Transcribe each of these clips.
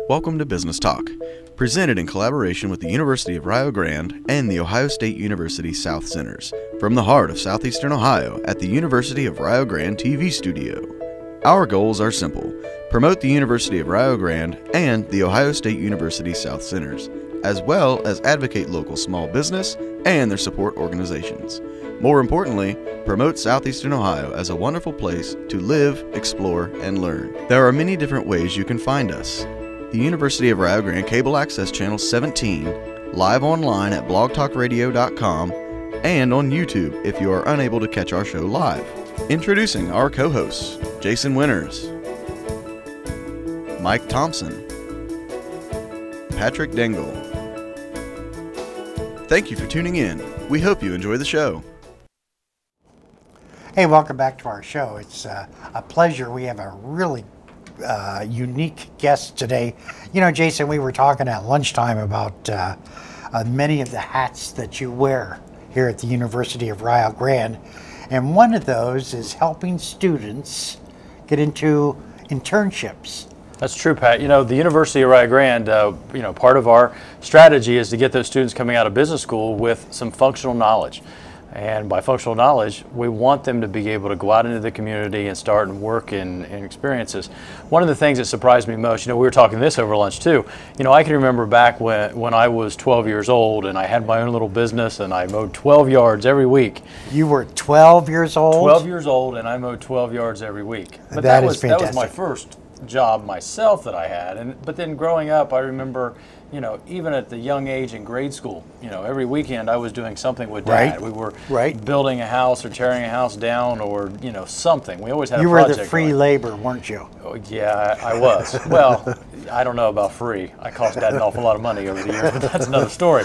Welcome to Business Talk, presented in collaboration with the University of Rio Grande and the Ohio State University South Centers, from the heart of southeastern Ohio at the University of Rio Grande TV studio. Our goals are simple: promote the University of Rio Grande and the Ohio State University South Centers, as well as advocate local small business and their support organizations. More importantly, promote southeastern Ohio as a wonderful place to live, explore, and learn. There are many different ways you can find us. The University of Rio Grande Cable Access Channel 17, live online at blogtalkradio.com, and on YouTube if you are unable to catch our show live. Introducing our co-hosts, Jason Winters, Mike Thompson, Patrick Dengel. Thank you for tuning in. We hope you enjoy the show. Hey, welcome back to our show. It's a pleasure. We have a really unique guest today. You know, Jason, we were talking at lunchtime about many of the hats that you wear here at the University of Rio Grande, and one of those is helping students get into internships. That's true, Pat. You know, the University of Rio Grande, part of our strategy is to get those students coming out of business school with some functional knowledge. And by functional knowledge, we want them to be able to go out into the community and start and work in experiences. One of the things that surprised me most, we were talking this over lunch too. I can remember back when I was 12 years old and I had my own little business and I mowed 12 yards every week. You were 12 years old? 12 years old, and I mowed 12 yards every week. But that is fantastic. That was my first job myself that I had. But then growing up, I remember, even at the young age in grade school, every weekend I was doing something with Dad. Right. We were right. building a house or tearing a house down or, something. We always had a project. You were the free labor, weren't you? Oh, yeah, I was. Well, I don't know about free. I cost Dad an awful lot of money over the years, but that's another story.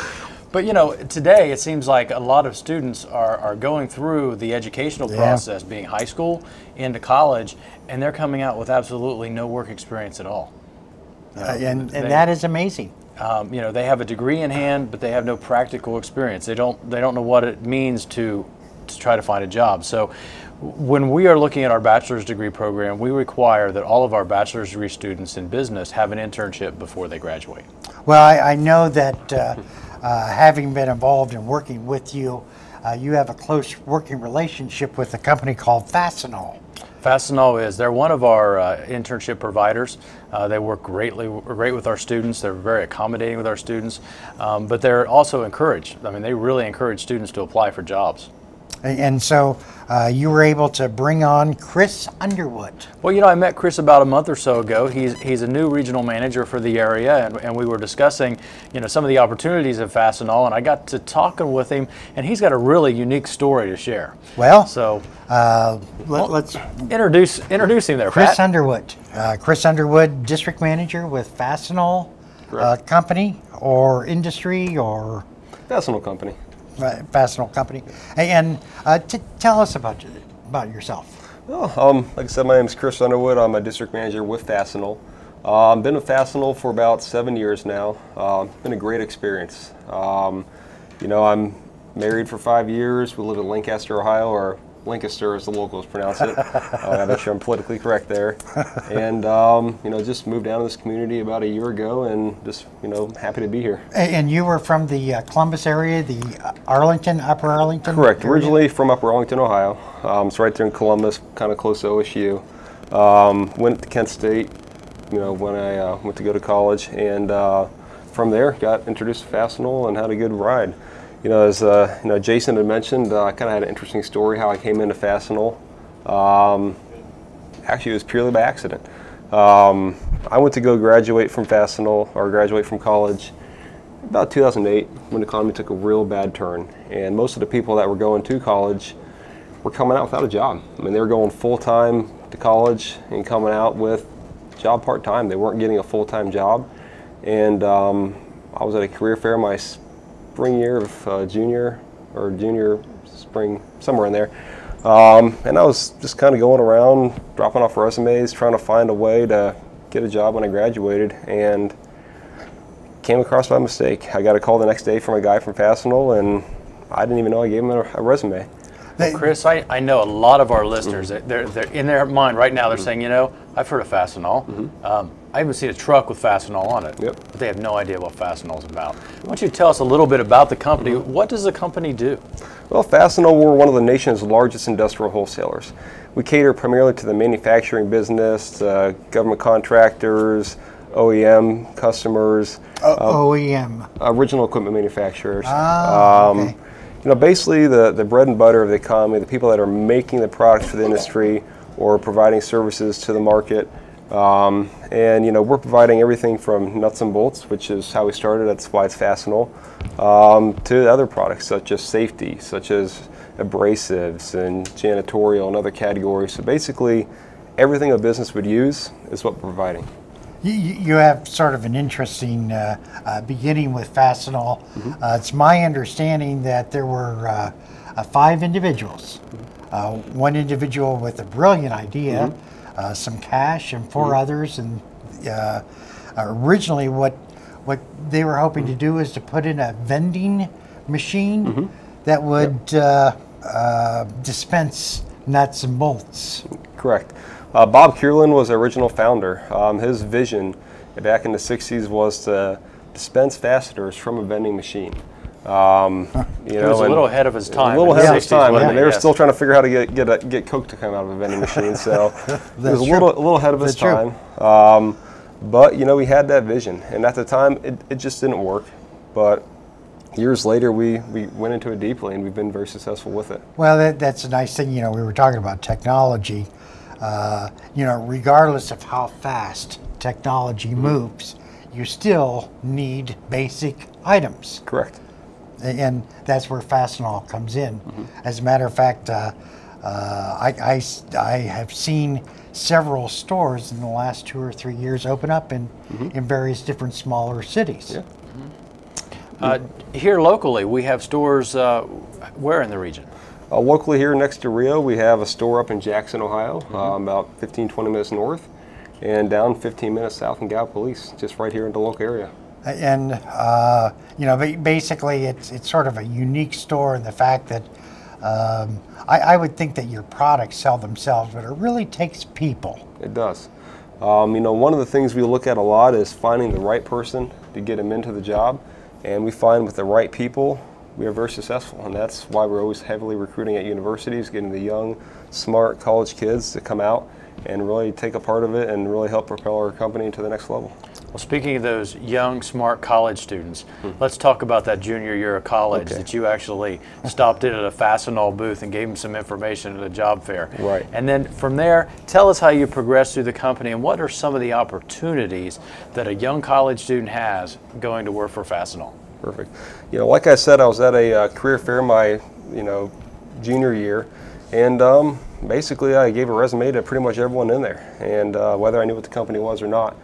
But, today it seems like a lot of students are going through the educational process, being high school into college, and they're coming out with absolutely no work experience at all. And that is amazing. They have a degree in hand, but they have no practical experience. They don't know what it means to try to find a job. So when we are looking at our bachelor's degree program, we require that all of our bachelor's degree students in business have an internship before they graduate. Well, I know that having been involved in working with you, you have a close working relationship with a company called Fastenal. Fastenal they're one of our internship providers. They work great with our students. They're very accommodating with our students, but they're also encouraged. They really encourage students to apply for jobs. And so you were able to bring on Chris Underwood. Well, I met Chris about a month or so ago. He's a new regional manager for the area, and we were discussing, some of the opportunities of Fastenal, and I got to talking with him, and he's got a really unique story to share. Well, so let's introduce him there, Chris Pat. Underwood. Chris Underwood, district manager with Fastenal company or industry or Fastenal company. Fastenal company, and tell us about yourself. Well, like I said, my name is Chris Underwood. I'm a district manager with Fastenal. I've been with Fastenal for about 7 years now. Been a great experience. I'm married for 5 years. We live in Lancaster, Ohio, or Lancaster as the locals pronounce it. I'm not sure I'm politically correct there. And, just moved down to this community about a year ago and just, happy to be here. And you were from the Columbus area, the Upper Arlington? Correct. area? Originally from Upper Arlington, Ohio. It's right there in Columbus, kind of close to OSU. Went to Kent State, when I went to go to college. And from there, got introduced to Fastenal and had a good ride. As Jason had mentioned, I kind of had an interesting story how I came into Fastenal. Actually, it was purely by accident. I went to go graduate from Fastenal, or graduate from college, about 2008, when the economy took a real bad turn. And most of the people that were going to college were coming out without a job. They were going full-time to college and coming out with a job part-time. They weren't getting a full-time job. And I was at a career fair my spring year of junior spring, somewhere in there. And I was just kind of going around, dropping off resumes, trying to find a way to get a job when I graduated, and came across by mistake. I got a call the next day from a guy from Fastenal, and I didn't even know I gave him a resume. Well, Chris, I know a lot of our listeners, they're in their mind right now, they're saying, I've heard of Fastenal. I even seen a truck with Fastenal on it, Yep. but they have no idea what Fastenal is about. Why don't you tell us a little bit about the company? What does the company do? Well, Fastenal, we're one of the nation's largest industrial wholesalers. We cater primarily to the manufacturing business, government contractors, OEM customers, OEM. original equipment manufacturers. Okay. You know, basically the bread and butter of the economy, the people that are making the products for the industry or providing services to the market. And you know, we're providing everything from nuts and bolts, which is how we started, that's why it's Fastenal, to other products such as safety, such as abrasives and janitorial and other categories. So basically, everything a business would use is what we're providing. You have sort of an interesting beginning with Fastenal. It's my understanding that there were 5 individuals. One individual with a brilliant idea, some cash, and 4 others. And originally, what they were hoping to do is to put in a vending machine that would dispense nuts and bolts. Correct. Bob Kierlin was the original founder. His vision back in the 60s was to dispense fasteners from a vending machine. You know, He was a little ahead of his time. A little in the ahead of his 60s, time. wasn't And he? they were Yes. still trying to figure out how to get Coke to come out of a vending machine. So he was a little ahead of his That's time. But you know, we had that vision, and at the time, it just didn't work. But years later, we went into it deeply, and we've been very successful with it. Well, that's a nice thing. You know, we were talking about technology. You know, regardless of how fast technology moves, you still need basic items. Correct. And that's where Fastenal comes in. As a matter of fact, I have seen several stores in the last 2 or 3 years open up in various different smaller cities. Yeah. Here locally, we have stores where in the region? Locally here next to Rio, we have a store up in Jackson, Ohio, about 15-20 minutes north, and down 15 minutes south in Gallipolis, just right here in the local area. And you know, basically, it's sort of a unique store in the fact that I would think that your products sell themselves, but it really takes people. It does. You know, one of the things we look at a lot is finding the right person to get them into the job, and we find with the right people, we are very successful, and that's why we're always heavily recruiting at universities, getting the young, smart college kids to come out and really take a part of it and really help propel our company to the next level. Well, speaking of those young, smart college students, let's talk about that junior year of college that you actually stopped in at a Fastenal booth and gave them some information at a job fair. Right. And then from there, tell us how you progressed through the company and what are some of the opportunities that a young college student has going to work for Fastenal. Perfect. You know, like I said, I was at a career fair my, junior year, and basically I gave a resume to pretty much everyone in there, and whether I knew what the company was or not.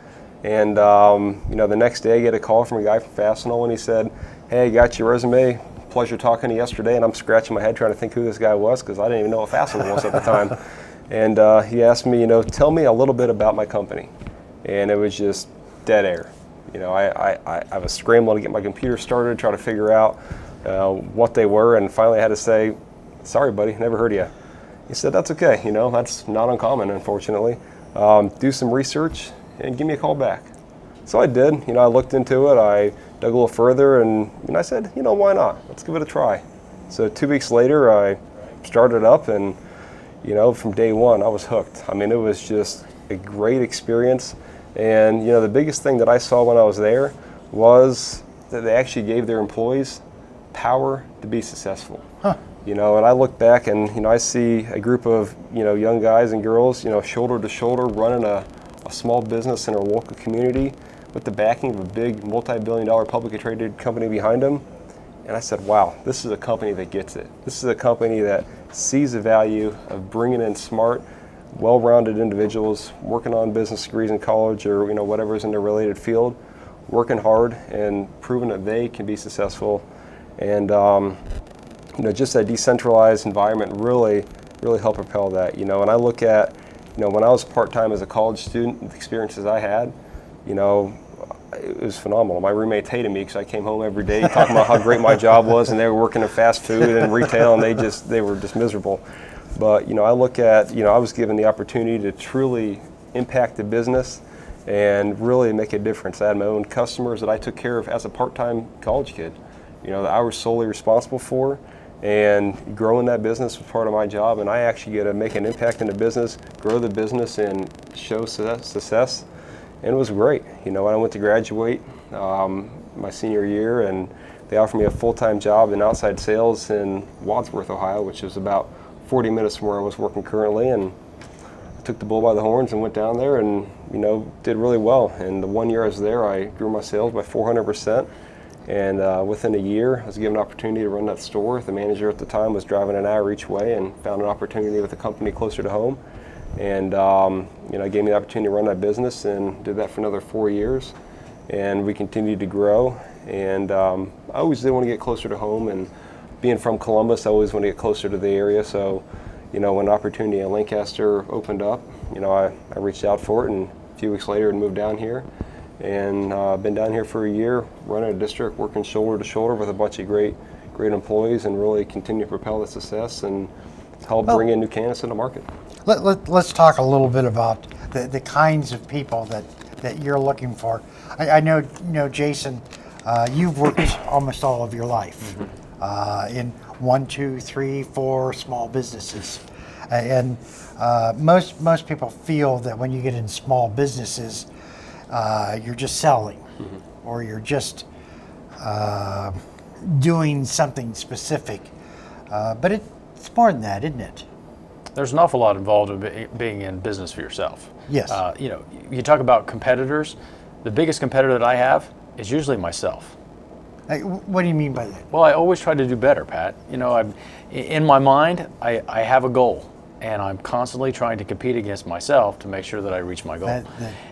And the next day I get a call from a guy from Fastenal, and he said, "Hey, I got your resume. Pleasure talking to you yesterday." And I'm scratching my head trying to think who this guy was because I didn't even know what Fastenal was at the time. And he asked me, tell me a little bit about my company, and it was just dead air. I was scrambling to get my computer started, try to figure out what they were, and finally I had to say, "Sorry, buddy, never heard of you." He said, "That's okay, that's not uncommon, unfortunately. Do some research and give me a call back." So I did. I looked into it, I dug a little further, and I said, why not? Let's give it a try. So 2 weeks later, I started up, and from day one, I was hooked. I mean, it was just a great experience. And the biggest thing that I saw when I was there was that they actually gave their employees power to be successful. And I look back and I see a group of young guys and girls shoulder to shoulder running a small business in our local community with the backing of a big multi-billion-dollar publicly traded company behind them. And I said, wow, this is a company that gets it. This is a company that sees the value of bringing in smart, well-rounded individuals working on business degrees in college or whatever is in their related field, working hard and proving that they can be successful. And just that decentralized environment really helped propel that. And I look at when I was part-time as a college student, the experiences I had, it was phenomenal. My roommates hated me because I came home every day talking about how great my job was, and they were working in fast food and retail, and they were just miserable. But I look at I was given the opportunity to truly impact the business and really make a difference. I had my own customers that I took care of as a part-time college kid, that I was solely responsible for, and growing that business was part of my job, and I actually get to make an impact in the business, grow the business, and show success, and it was great. When I went to graduate my senior year, and they offered me a full-time job in outside sales in Wadsworth, Ohio, which is about 40 minutes from where I was working currently, and I took the bull by the horns and went down there and, did really well. And the 1 year I was there, I grew my sales by 400%, and within a year, I was given an opportunity to run that store. The manager at the time was driving an hour each way and found an opportunity with a company closer to home, and, gave me the opportunity to run that business, and did that for another 4 years, and we continued to grow. And I always did want to get closer to home, and being from Columbus, I always want to get closer to the area. So, when an opportunity in Lancaster opened up, I reached out for it, and a few weeks later, I moved down here, and been down here for a year, running a district, working shoulder to shoulder with a bunch of great employees, and really continue to propel the success and help bring in new candidates in the market. Let's talk a little bit about the kinds of people that you're looking for. I know, Jason, you've worked almost all of your life in 1, 2, 3, 4 small businesses, and most people feel that when you get in small businesses, you're just selling, or you're just doing something specific, but it's more than that, isn't it? There's an awful lot involved in being in business for yourself. Yes. You talk about competitors. The biggest competitor that I have is usually myself. What do you mean by that? Well, I always try to do better, Pat. In my mind, I have a goal, and I'm constantly trying to compete against myself to make sure that I reach my goal.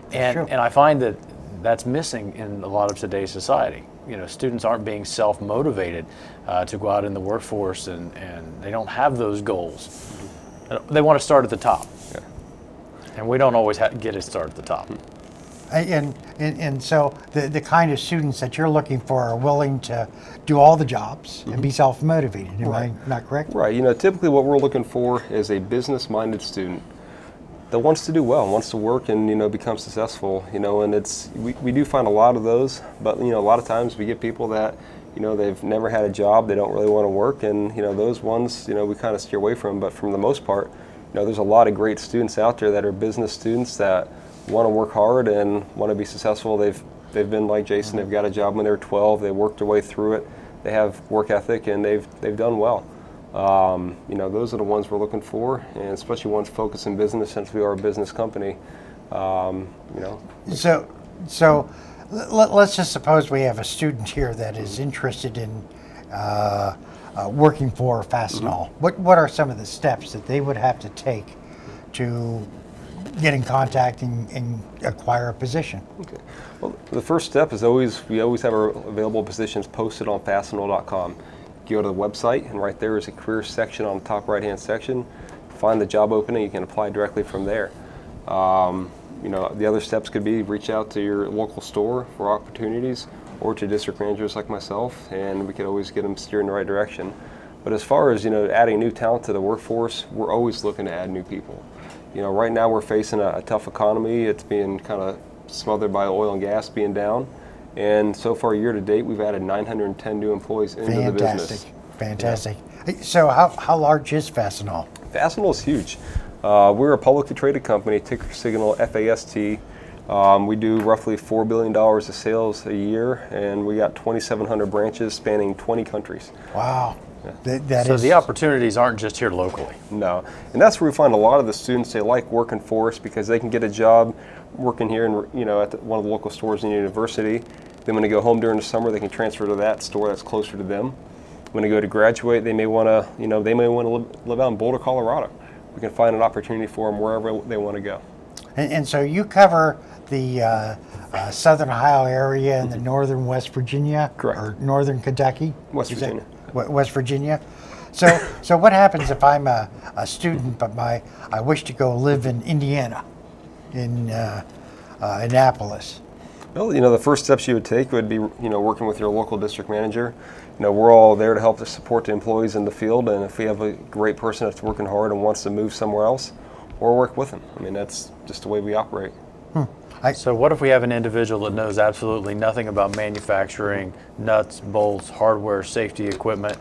That's true. And I find that that's missing in a lot of today's society. Students aren't being self-motivated to go out in the workforce, and they don't have those goals. They want to start at the top, and we don't always get a start at the top. And so the kind of students that you're looking for are willing to do all the jobs and be self-motivated. Am I not correct? Right. Typically what we're looking for is a business-minded student that wants to do well, wants to work and become successful. And we do find a lot of those, but a lot of times we get people that they've never had a job, they don't really want to work, and those ones we kind of steer away from. But for the most part, there's a lot of great students out there that are business students that want to work hard and want to be successful. They've been like Jason. They've got a job when they were 12. They worked their way through it. They have work ethic, and they've done well. Those are the ones we're looking for, and especially ones focused in business, since we are a business company. So let's just suppose we have a student here that is interested in working for Fastenal. What are some of the steps that they would have to take to get in contact and acquire a position? Okay. Well, the first step is we always have our available positions posted on Fastenal.com. You go to the website, and right there is a career section on the top right-hand section. Find the job opening. You can apply directly from there. The other steps could be reach out to your local store for opportunities, or to district managers like myself, and we could always get them steered in the right direction. But as far as adding new talent to the workforce, we're always looking to add new people. Right now we're facing a tough economy. It's being kind of smothered by oil and gas being down, and so far year to date we've added 910 new employees into the business. Fantastic. So how large is Fastenal? Fastenal is huge. We're a publicly traded company, ticker signal FAST. We do roughly $4 billion of sales a year, and we got 2,700 branches spanning 20 countries. Wow. Yeah. So the opportunities aren't just here locally. No, and that's where we find a lot of the students, they like working for us because they can get a job working here in, at one of the local stores in the university. Then when they go home during the summer, they can transfer to that store that's closer to them. When they go to graduate, they may want to, live out in Boulder, Colorado. We can find an opportunity for them wherever they want to go. And so you cover the southern Ohio area and the northern West Virginia? Correct. Or northern Kentucky? West Virginia. West Virginia. So what happens if I'm a student, but I wish to go live in Indiana, in Annapolis? Well, the first steps you would take would be, working with your local district manager. We're all there to help to support the employees in the field, and if we have a great person that's working hard and wants to move somewhere else, or work with them. I mean, that's just the way we operate. So what if we have an individual that knows absolutely nothing about manufacturing, nuts, bolts, hardware, safety equipment,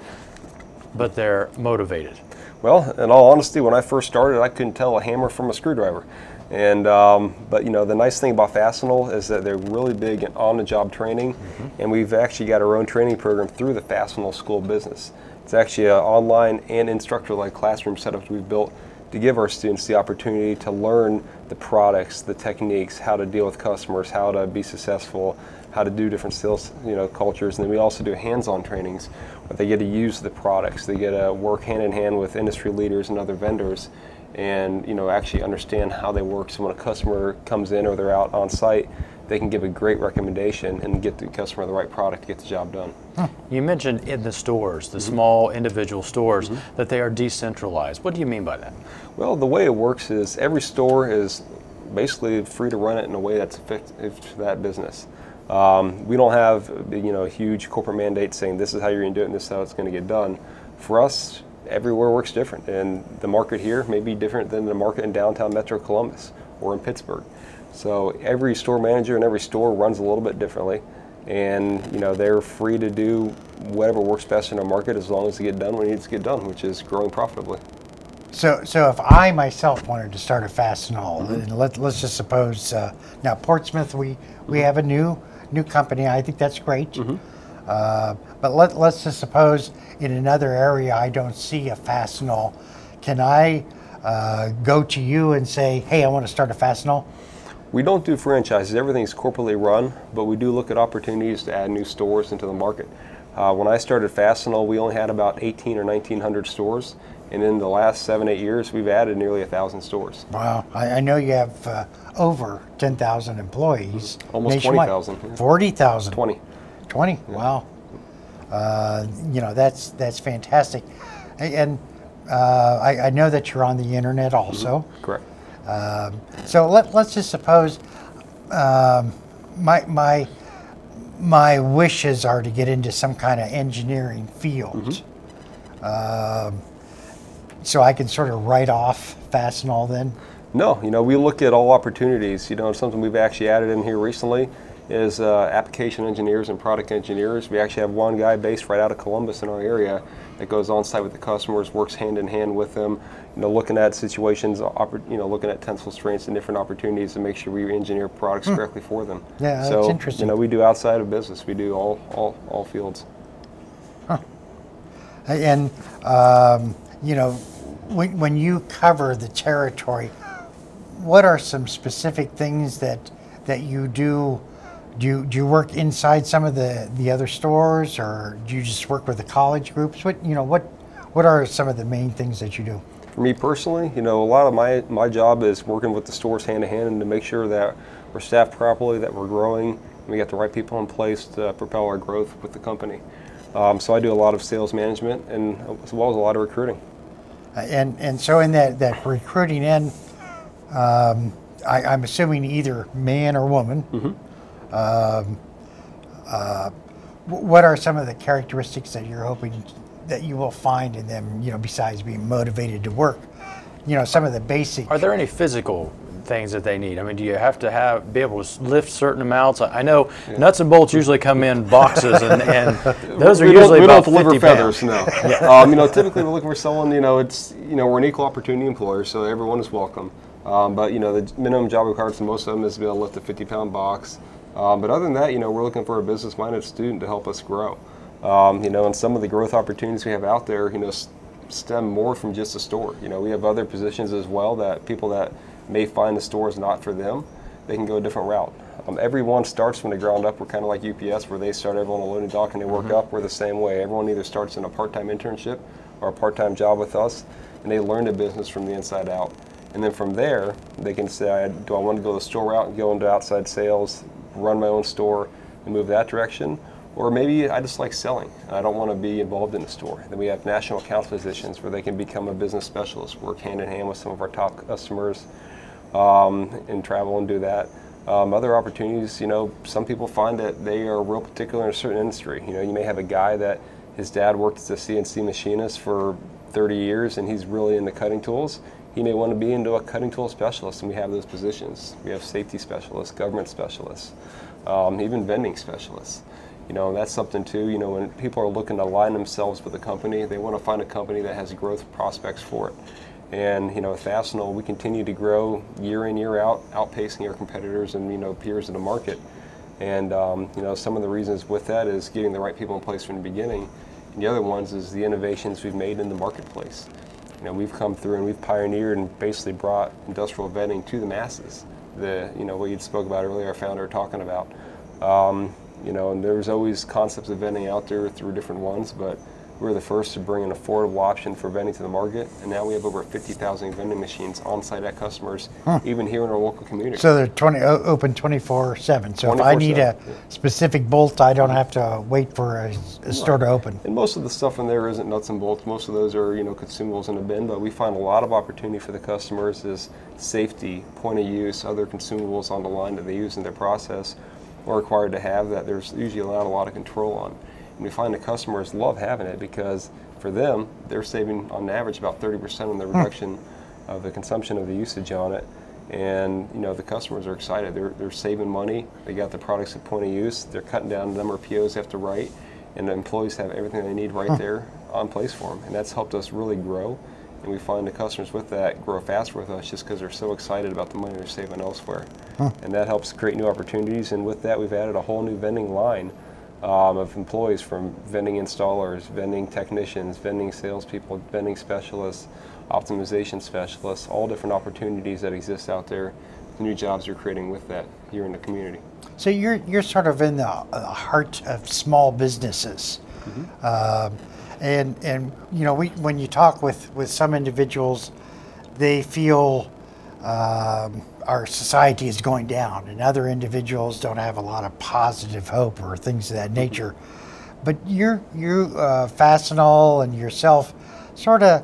but they're motivated? Well, in all honesty, when I first started, I couldn't tell a hammer from a screwdriver. And but you know, the nice thing about Fastenal is that they're really big in on-the-job training, and we've actually got our own training program through the Fastenal School of Business. It's actually an online and instructor-led classroom setup we've built to give our students the opportunity to learn the products, the techniques, how to deal with customers, how to be successful, how to do different sales, cultures. And then we also do hands-on trainings where they get to use the products. They get to work hand in hand with industry leaders and other vendors, and actually understand how they work. So when a customer comes in or they're out on site, they can give a great recommendation and get the customer the right product to get the job done. You mentioned in the stores, the small individual stores, that they are decentralized. What do you mean by that? Well, the way it works is every store is basically free to run it in a way that's effective to that business. We don't have a huge corporate mandate saying this is how you're going to do it and this is how it's going to get done. For us, everywhere works different, and the market here may be different than the market in downtown Metro Columbus or in Pittsburgh. So every store manager and every store runs a little bit differently, and they're free to do whatever works best in our market as long as they get done what needs to get done, which is growing profitably. So if I myself wanted to start a Fastenal, and let's just suppose now Portsmouth, we have a new company. I think that's great. But let's just suppose in another area I don't see a Fastenal. Can I go to you and say, hey, I want to start a Fastenal? We don't do franchises. Everything's corporately run, but we do look at opportunities to add new stores into the market. When I started Fastenal, we only had about 18 or 1900 stores, and in the last 7-8 years, we've added nearly 1,000 stores. Wow. I know you have over 10,000 employees. Almost 20,000. 40,000. 20. 20. Yeah. Wow. That's fantastic. And I know that you're on the internet also. Correct. So let's just suppose my wishes are to get into some kind of engineering field. So I can sort of write off Fastenal then? No, we look at all opportunities. Something we've actually added in here recently is application engineers and product engineers. We actually have one guy based right out of Columbus in our area that goes on site with the customers, works hand in hand with them, looking at situations, looking at tensile strengths and different opportunities to make sure we engineer products correctly for them. Yeah, so, that's interesting. We do outside of business. We do all fields. And when you cover the territory, what are some specific things that you do? Do you work inside some of the other stores, or do you just work with the college groups? What are some of the main things that you do? For me personally, a lot of my job is working with the stores hand in hand and to make sure that we're staffed properly, that we're growing, and we got the right people in place to propel our growth with the company. So I do a lot of sales management and as well as a lot of recruiting. And so in that recruiting end, I'm assuming either man or woman. What are some of the characteristics that you're hoping that you will find in them, besides being motivated to work? Some of the basic... Are there any physical things that they need? I mean, do you have to be able to lift certain amounts? I know nuts and bolts usually come in boxes, and those are usually about 50 feathers. pounds. No, typically we're looking for someone. We're an equal opportunity employer, so everyone is welcome. But the minimum job requirements for most of them is to be able to lift a 50-pound box. But other than that, we're looking for a business-minded student to help us grow. And some of the growth opportunities we have out there, stem more from just a store. We have other positions as well that people that may find the store is not for them, they can go a different route. Everyone starts from the ground up. We're kind of like UPS, where they start everyone on a loading dock and they work up. We're the same way. Everyone either starts in a part-time internship or a part-time job with us, and they learn the business from the inside out. And then from there, they can say, do I want to go the store route and go into outside sales, run my own store, and move that direction? Or maybe I just like selling, and I don't want to be involved in the store. Then we have national account positions where they can become a business specialist, work hand in hand with some of our top customers, and travel and do that. Other opportunities, some people find that they are real particular in a certain industry. You may have a guy that his dad worked as a CNC machinist for 30 years and he's really into cutting tools. He may want to be into a cutting tool specialist, and we have those positions. We have safety specialists, government specialists, even vending specialists. You know, that's something too, you know, when people are looking to align themselves with a company, they want to find a company that has growth prospects for it. And, you know, at Fastenal, we continue to grow year in, year out, outpacing our competitors and, you know, peers in the market. And, you know, some of the reasons with that is getting the right people in place from the beginning. And the other ones is the innovations we've made in the marketplace. You know, we've come through and we've pioneered and basically brought industrial vending to the masses. You know, what you spoke about earlier, our founder talking about. You know, and there's always concepts of vending out there through different ones, but we're the first to bring an affordable option for vending to the market, and now we have over 50,000 vending machines on site at customers, even here in our local community. So they're open 24/7. So if I need a specific bolt, I don't have to wait for a store to open. And most of the stuff in there isn't nuts and bolts. Most of those are, you know, consumables in a bin, but we find a lot of opportunity for the customers is safety, point of use, other consumables on the line that they use in their process or required to have that there's usually not a lot of control on. And we find the customers love having it because for them, they're saving on average about 30% on the reduction of the consumption of the usage on it. And, you know, the customers are excited. They're saving money. They got the products at point of use. They're cutting down the number of POs they have to write, and the employees have everything they need right there on place for them. And that's helped us really grow. And we find the customers with that grow faster with us just because they're so excited about the money they're saving elsewhere. And that helps create new opportunities. And with that, we've added a whole new vending line of employees, from vending installers, vending technicians, vending salespeople, vending specialists, optimization specialists, all different opportunities that exist out there. The new jobs you're creating with that here in the community. So you're sort of in the heart of small businesses. And you know, when you talk with some individuals, they feel our society is going down, and other individuals don't have a lot of positive hope or things of that nature. But you Fastenal and yourself sort of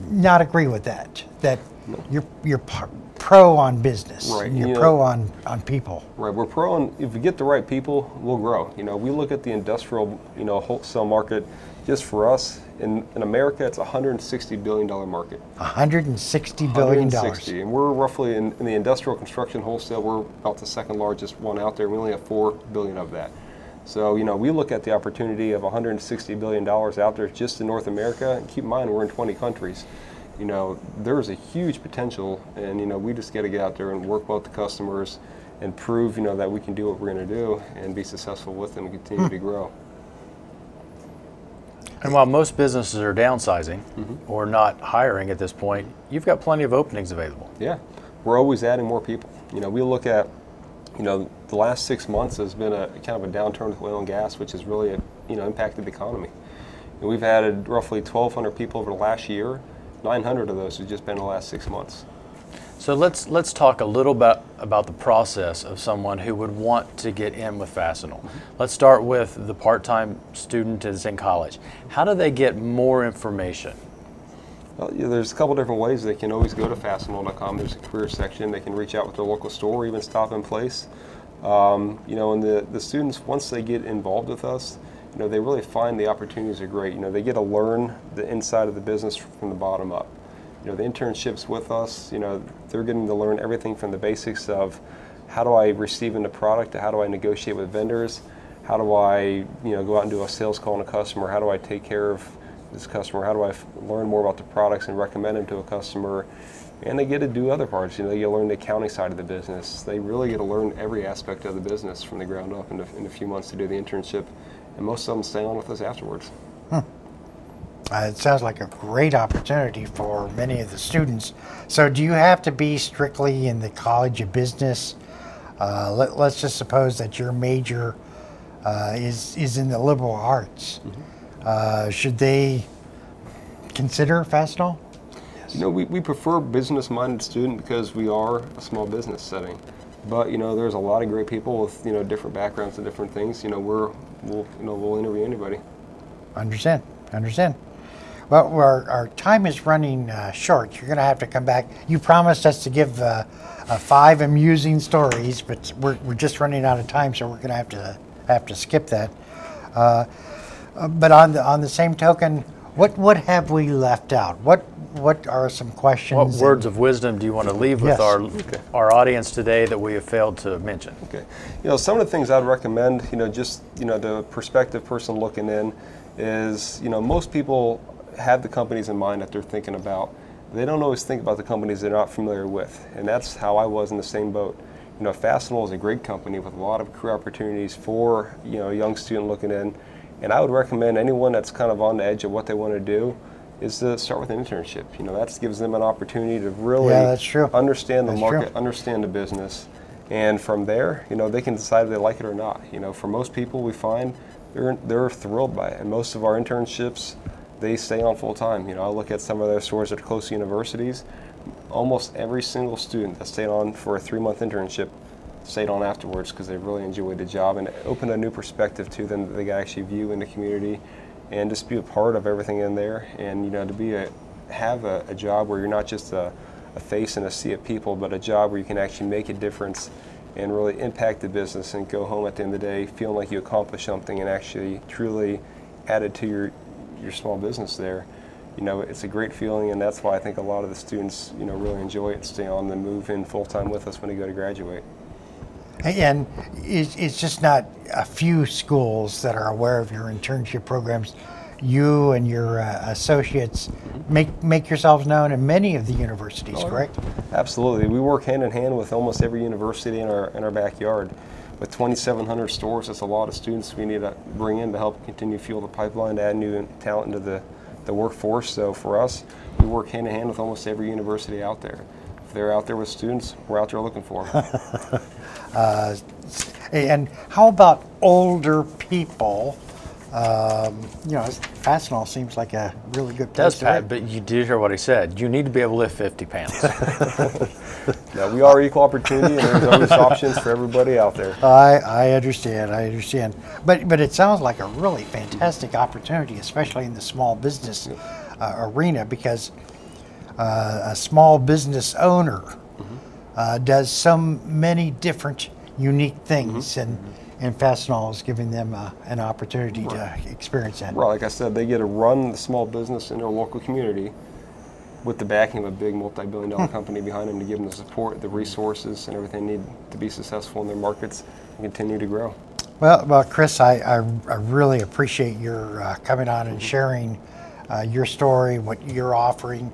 not agree with that. That you're pro on business. Right. You're pro on people. Right. We're pro on, if we get the right people, we'll grow. You know, we look at the industrial, you know, wholesale market. Just for us in America, it's a $160 billion market. $160 billion. 160, and we're roughly in the industrial construction wholesale. We're about the second largest one out there. We only have $4 billion of that. So, you know, we look at the opportunity of $160 billion out there just in North America. And keep in mind, we're in 20 countries. You know, there's a huge potential, and, you know, we just got to get out there and work well with the customers and prove, you know, that we can do what we're going to do and be successful with them and continue to grow. And while most businesses are downsizing or not hiring at this point, you've got plenty of openings available. Yeah, we're always adding more people. You know, we look at, you know, the last 6 months has been a kind of a downturn with oil and gas, which has really, you know, impacted the economy. And we've added roughly 1,200 people over the last year. 900 of those have just been in the last 6 months. So let's talk a little bit about the process of someone who would want to get in with Fastenal. Let's start with the part-time student that's in college. How do they get more information? Well, yeah, there's a couple different ways. They can always go to fastenal.com. There's a career section. They can reach out with their local store or even stop in place. You know, and the students, once they get involved with us, you know, they really find the opportunities are great. You know, they get to learn the inside of the business from the bottom up. You know, the internships with us, you know, they're getting to learn everything from the basics of how do I receive in a product to how do I negotiate with vendors, how do I, you know, go out and do a sales call on a customer, how do I take care of this customer, how do I learn more about the products and recommend them to a customer, and they get to do other parts. You know, they get to learn the accounting side of the business. They really get to learn every aspect of the business from the ground up in a few months to do the internship, and most of them stay on with us afterwards. It sounds like a great opportunity for many of the students. So do you have to be strictly in the College of Business? Let's just suppose that your major is in the liberal arts. Should they consider Fastenal? You know, we prefer business-minded student because we are a small business setting. But, you know, there's a lot of great people with, you know, different backgrounds and different things. You know, we'll interview anybody. Understand. Well, our time is running short. You're going to have to come back. You promised us to give 5 amusing stories, but we're just running out of time, so we're going to have to skip that. But on the same token, What have we left out? What are some questions? What words of wisdom do you want to leave with Yes. our audience today that we have failed to mention? Okay. Some of the things I'd recommend, just, the prospective person looking in is, most people have the companies in mind that they're thinking about. They don't always think about the companies they're not familiar with. And that's how I was in the same boat. Fastenal is a great company with a lot of career opportunities for, a young student looking in. And I would recommend anyone that's kind of on the edge of what they want to do is to start with an internship. That gives them an opportunity to really that's true. understand the That's market, true. understand the business. And from there, they can decide if they like it or not. For most people, we find they're thrilled by it. And most of our internships, they stay on full time. I look at some of their stores that are close to universities. Almost every single student that stayed on for a 3-month internship stayed on afterwards because they really enjoyed the job, and it opened a new perspective to them that they could actually view in the community and just be a part of everything in there. And to have a job where you're not just a face in a sea of people, but a job where you can actually make a difference and really impact the business and go home at the end of the day feeling like you accomplished something and actually truly added to your small business there. It's a great feeling, and that's why I think a lot of the students really enjoy it and stay on and move in full time with us when they go to graduate. And it's just not a few schools that are aware of your internship programs. You and your associates make yourselves known in many of the universities, correct? Absolutely. We work hand in hand with almost every university in our backyard. With 2,700 stores, that's a lot of students we need to bring in to help continue to fuel the pipeline, to add new talent into the workforce. So for us, we work hand in hand with almost every university out there. If they're out there with students, we're out there looking for them. And how about older people? Fastenal seems like a really good place Does to Pat, live. but you did hear what he said. You need to be able to lift 50 pounds. Now, we are equal opportunity, and there's always options for everybody out there. I understand. But it sounds like a really fantastic opportunity, especially in the small business arena, because a small business owner does so many different unique things, and Fastenal is giving them an opportunity to experience that. Right, like I said, they get to run the small business in their local community with the backing of a big multi-billion-dollar company behind them to give them the support, the resources, and everything they need to be successful in their markets and continue to grow. Well, Chris, I really appreciate your coming on and sharing your story, what you're offering,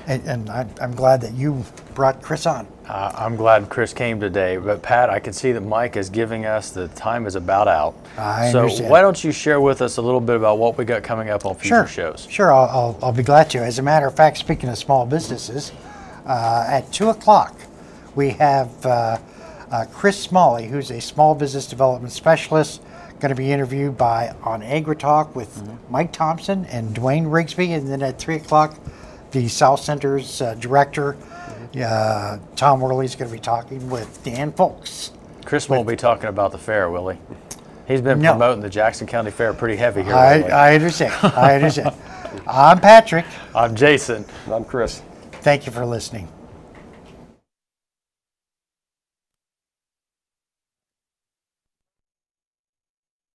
and I'm glad that you brought Chris on. I'm glad Chris came today, but Pat, I can see that Mike is giving us the time is about out. I so understand. why don't you share with us a little bit about what we got coming up on future shows? Sure, I'll be glad to. As a matter of fact, speaking of small businesses, at 2 o'clock we have Chris Smalley, who's a small business development specialist, going to be interviewed on AgriTalk with Mike Thompson and Dwayne Rigsby, and then at 3 o'clock the South Center's director, Tom Worley's going to be talking with Dan Folks. Chris won't be talking about the fair, will he? He's been promoting the Jackson County Fair pretty heavy here lately. I understand. I'm Patrick. I'm Jason. And I'm Chris. Thank you for listening.